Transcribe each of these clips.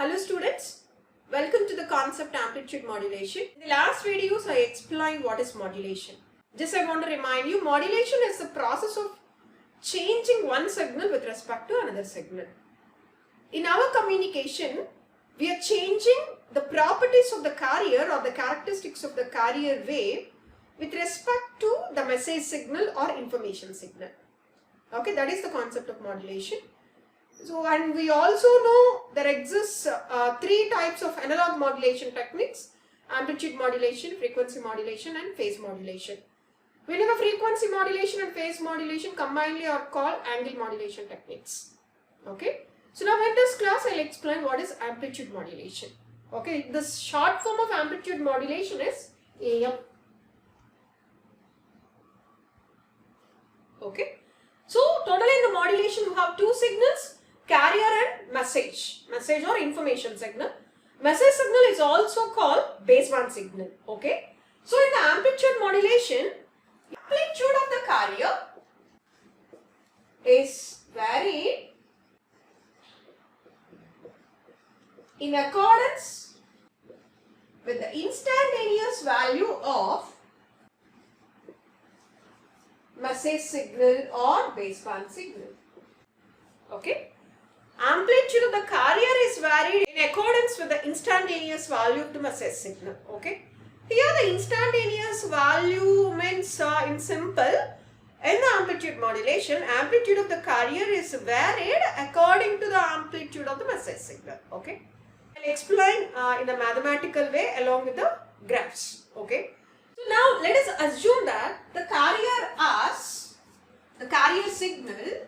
Hello students, welcome to the concept amplitude modulation. In the last videos I explained what is modulation. Just I want to remind you, modulation is the process of changing one signal with respect to another signal. In our communication, we are changing the properties of the carrier or the characteristics of the carrier wave with respect to the message signal or information signal. Okay, that is the concept of modulation. So, and we also know there exists three types of analog modulation techniques: amplitude modulation, frequency modulation and phase modulation. Whenever frequency modulation and phase modulation combinedly are called angle modulation techniques. Okay. So now in this class I will explain what is amplitude modulation. Okay. The short form of amplitude modulation is AM. Okay. So totally in the modulation you have two signals: carrier and message or information signal. Message signal is also called baseband signal. Okay. So in the amplitude modulation, amplitude of the carrier is varied in accordance with the instantaneous value of message signal or baseband signal. Okay. Amplitude of the carrier is varied in accordance with the instantaneous value of the message signal. Okay. Here the instantaneous value means in simple, in the amplitude modulation, amplitude of the carrier is varied according to the amplitude of the message signal. Okay. I will explain in a mathematical way along with the graphs. Okay. So now let us assume that the carrier signal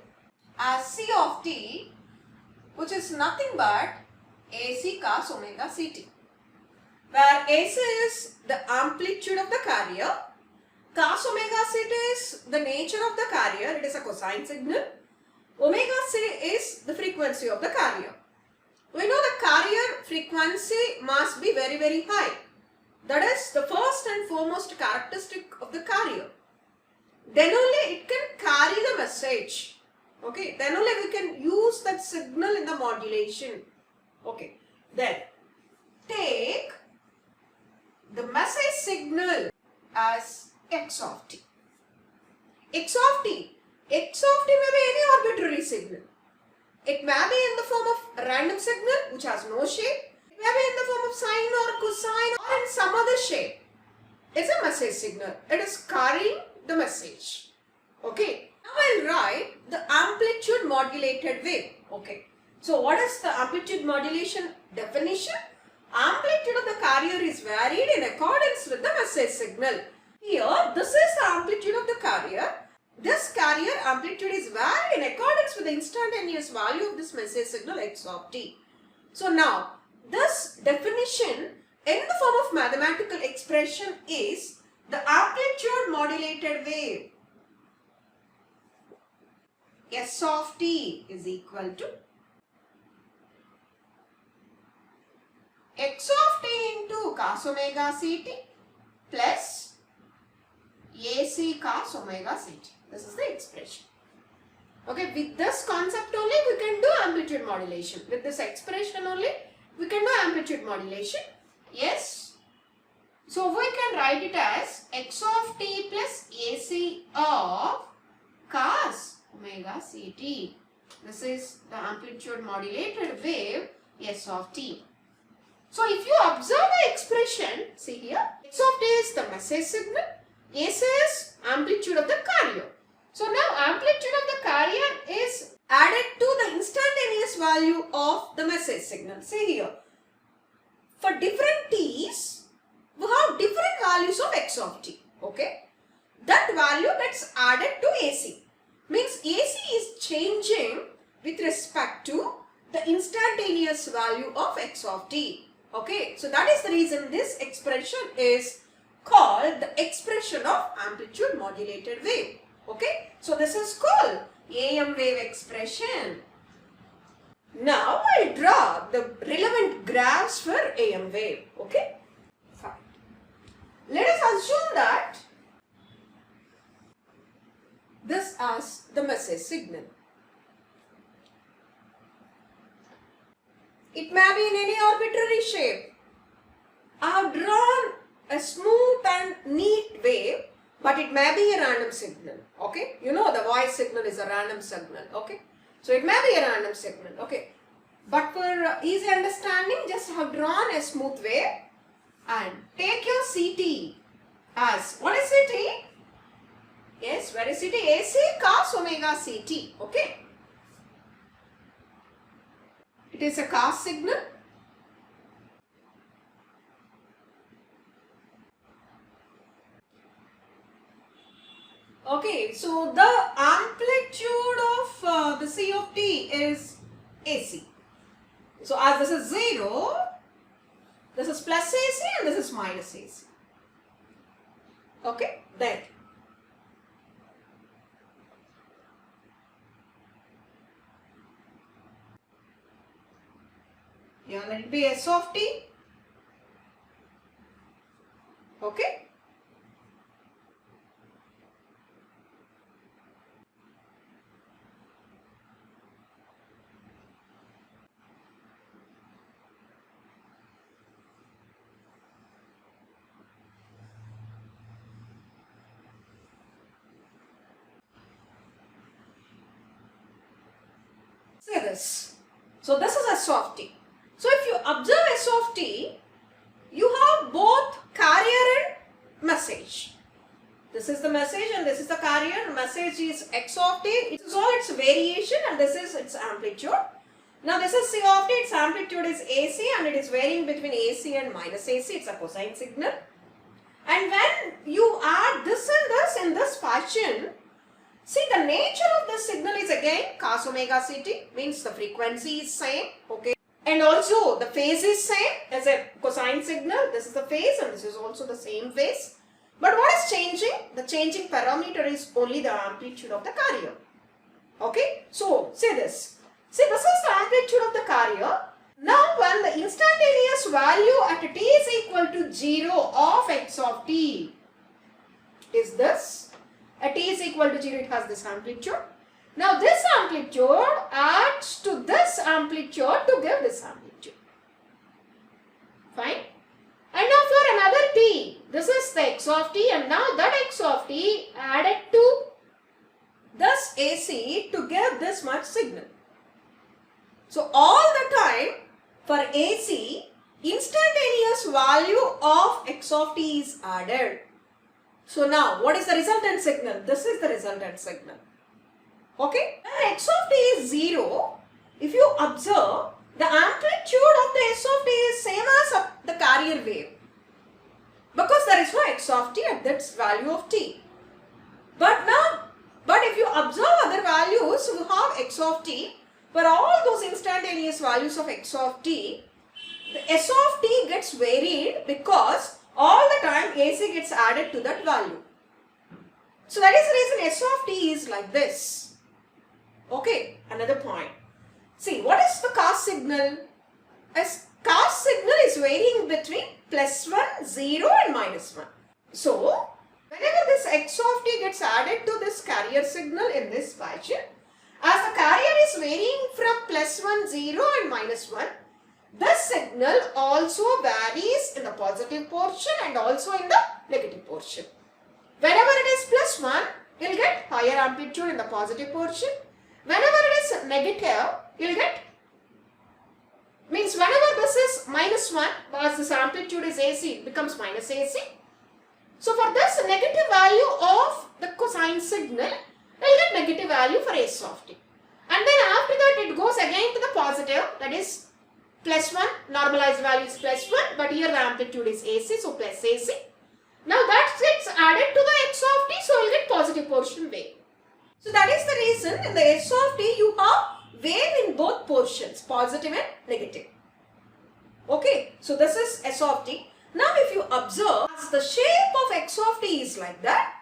as C of t, which is nothing but AC cos omega ct, where AC is the amplitude of the carrier, cos omega ct is the nature of the carrier, it is a cosine signal, omega c is the frequency of the carrier. We know the carrier frequency must be very, very high. That is the first and foremost characteristic of the carrier. Then only it can carry the message. Okay, then only we can use that signal in the modulation. Okay, then take the message signal as x of t. X of t may be any arbitrary signal. It may be in the form of random signal which has no shape. It may be in the form of sine or cosine or in some other shape. It's a message signal. It is carrying the message. Okay. Now I will write the amplitude modulated wave. Okay. So what is the amplitude modulation definition? Amplitude of the carrier is varied in accordance with the message signal. Here this is the amplitude of the carrier. This carrier amplitude is varied in accordance with the instantaneous value of this message signal x of t. So now this definition in the form of mathematical expression is the amplitude modulated wave S of t is equal to x of t into cos omega ct plus AC cos omega ct. This is the expression. Okay, with this concept only we can do amplitude modulation. With this expression only we can do amplitude modulation. Yes. So we can write it as x of t plus AC of cos omega ct. This is the amplitude modulated wave S of t. So if you observe the expression, see here, x of t is the message signal, AC is amplitude of the carrier. So now amplitude of the carrier is added to the instantaneous value of the message signal. See here, for different t's, we have different values of x of t. Okay, that value gets added to AC. Means AC is changing with respect to the instantaneous value of x of t. Okay, so that is the reason this expression is called the expression of amplitude modulated wave. Okay, so this is called AM wave expression. Now I will draw the relevant graphs for AM wave. Okay, fine. Let us assume that this as the message signal. It may be in any arbitrary shape. I have drawn a smooth and neat wave, but it may be a random signal. Okay, you know the voice signal is a random signal. Okay, so it may be a random signal. Okay, but for easy understanding, just have drawn a smooth wave and take your CT as, what is CT? Yes, where is CT? AC cos omega CT. Okay, it is a cos signal. Okay, so the amplitude of the C of t is AC. So as this is 0, this is plus AC and this is minus AC. Okay, then. Yeah, let it be S of t. Okay. Say this. So this is S of t. So if you observe S of t, you have both carrier and message. This is the message and this is the carrier. Message is X of t. It is all its variation and this is its amplitude. Now this is C of t. Its amplitude is AC and it is varying between AC and minus AC. It's a cosine signal. And when you add this and this in this fashion, see, the nature of this signal is again cos omega ct, means the frequency is same, okay, and also the phase is same as a cosine signal. This is the phase and this is also the same phase. But what is changing? The changing parameter is only the amplitude of the carrier. Okay, so say this. See, this is the amplitude of the carrier. Now when the instantaneous value at t is equal to 0 of x of t is this. At t is equal to 0, it has this amplitude. Now this amplitude adds to this amplitude to give this amplitude. Fine. And now for another t, this is the x of t and now that x of t added to this AC to give this much signal. So all the time for AC, instantaneous value of x of t is added. So now what is the resultant signal? This is the resultant signal. Okay. When x of t is 0, if you observe, the amplitude of the S of t is same as the carrier wave. Because there is no x of t at that value of t. But if you observe other values, you have x of t. For all those instantaneous values of x of t, the S of t gets varied because all the time AC gets added to that value. So that is the reason S of t is like this. Okay, another point. See, what is the cos signal? A cos signal is varying between +1, 0 and -1. So, whenever this x of t gets added to this carrier signal in this fashion, as the carrier is varying from +1, 0 and -1, this signal also varies in the positive portion and also in the negative portion. Whenever it is +1, you will get higher amplitude in the positive portion. Whenever it is negative, you will get, means whenever this is -1, because this amplitude is AC, it becomes minus AC. So for this negative value of the cosine signal, you will get negative value for S of t. And then after that it goes again to the positive, that is +1, normalized value is +1, but here the amplitude is AC, so plus AC. Now that gets added to the x of t, so you will get positive portion wave. So that is the reason in the S of t you have wave in both portions, positive and negative. Okay, so this is S of t. Now if you observe, as the shape of x of t is like that,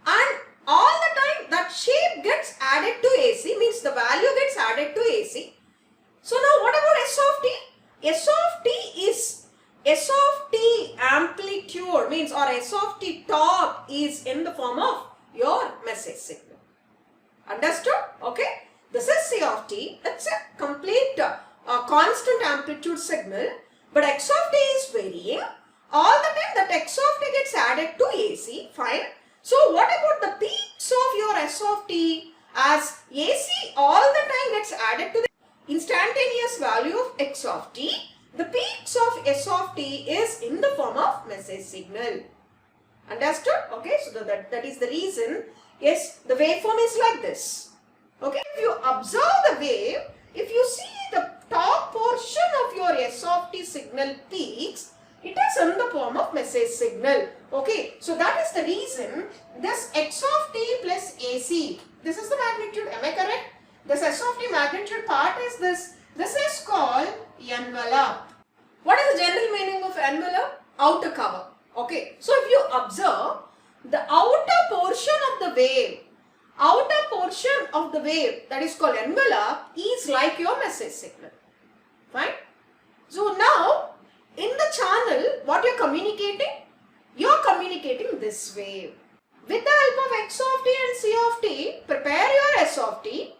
and all the time that shape gets added to AC, means the value gets added to AC. So now what about S of t? S of t is S of t amplitude, means, or S of t top is in the form of your message signal. Understood? Okay. This is C of t. It's a complete a constant amplitude signal, but x of t is varying. All the time that x of t gets added to AC, fine. So what about the peaks of your S of t? As AC all the time gets added to the instantaneous value of x of t, the peaks of S of t is in the form of message signal. Understood? Okay, so that is the reason. Yes, the waveform is like this. Okay, if you observe the wave, if you see the top portion of your S of t signal peaks, it is in the form of message signal. Okay, so that is the reason this x of t plus AC, this is the magnitude, am I correct? This S of t magnitude part is this. This is called envelope. What is the general meaning of envelope? Outer cover. Okay, so if you observe the outer portion of the wave, that is called envelope, is like your message signal. Fine. So now in the channel, what you are communicating? You are communicating this wave. With the help of x of t and c of t, prepare your S of t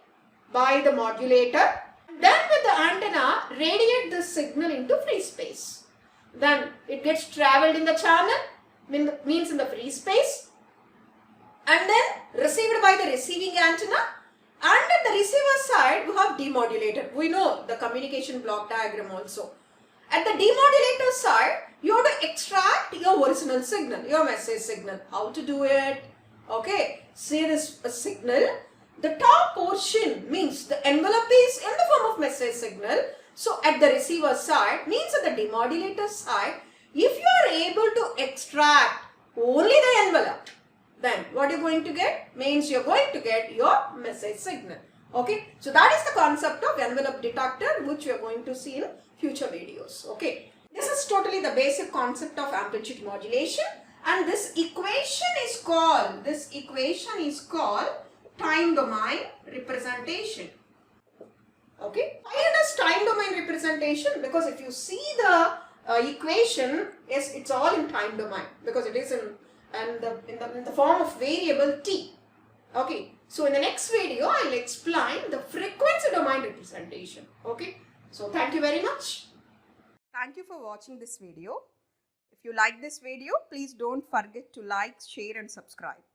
by the modulator. Then with the antenna, radiate this signal into free space. Then it gets travelled in the channel, means in the free space, and then received by the receiving antenna, and at the receiver side you have demodulator. We know the communication block diagram also. At the demodulator side, you have to extract your original signal, your message signal. How to do it? Okay, see this signal. The top portion means the envelope is in the form of message signal. So at the receiver side, means at the demodulator side, if you are able to extract only the envelope, then what you are going to get? Means you are going to get your message signal. Okay, so that is the concept of envelope detector, which we are going to see in future videos. Okay, this is totally the basic concept of amplitude modulation, and this equation is called time domain representation. Okay, why it is time domain representation? Because if you see the equation, yes, it's all in time domain because it is in the form of variable t. Okay, so in the next video I will explain the frequency domain representation. Okay, so thank you very much. Thank you for watching this video. If you like this video, please don't forget to like, share and subscribe.